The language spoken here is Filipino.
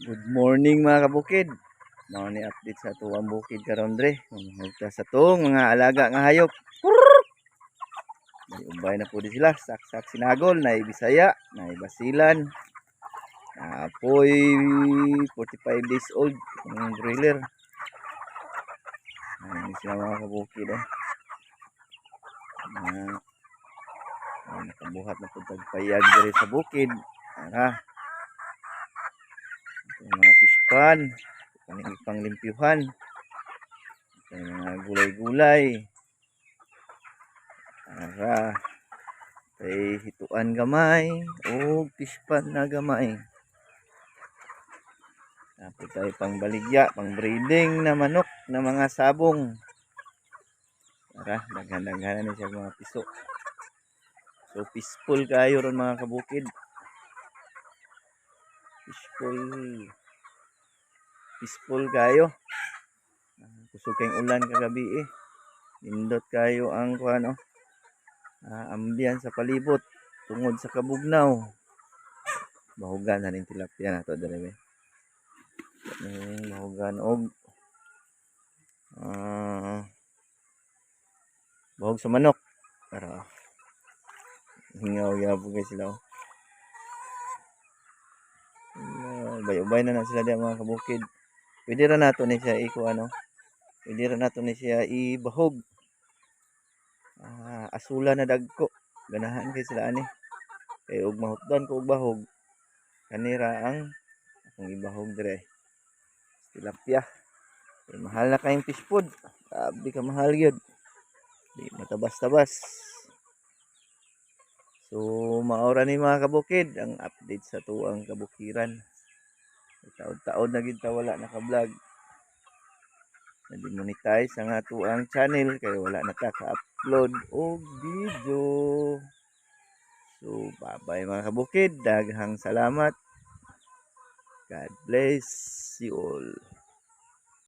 Good morning mga kabukid. Mao ni update sa tuwang bukid karon dre. Magta sa tong mga alaga nga hayop. May ubay na pud sila, saksak sinagol, na Bisaya, na Basilan. Apoy 45 days old ang broiler. Ayun sila mga kabukid nakabuhat na pud tagpayag diri sa bukid. Ara. Mga fish pan, panglimpyuhan. Mga gulay-gulay. Ara. Kay hituan gamay o fish pan na gamay. Tapos tayo pang baligya, pang breeding na manok na mga sabong. Tara, daghan-daghan na siya mga piso. So peaceful kayo ron mga kabukid. Peaceful kayo. Kusog kayong ulan kagabi Nindot kayo ang kuano. Ambiyan sa palibot tungod sa kabugnaw. Bahugan na rin tilapia na to dere. Bahugan og bahog sa manok. Pero hingaw gyapon guys sila. Ubay-ubay na sila diyan mga kabukid. Pwede ra nato ni siya Pwede ra nato ni siya ibahog. Asula na dagko. Ganahan kay sila ani. Kay og mahutdan ko og bahog. Kanira ang akong ibahog dire. Tilapia. Mahal na kayong fish food. Grabe ka mahal yun. Di matabas-tabas. So, maura ni mga kabukid ang update sa tuang kabukiran. Taon-taon na gid wala naka-vlog. Na-demonetize ang tuang channel kay wala na ta ka-upload og video. So, bye-bye mga kabukid. Daghang salamat. God bless you all.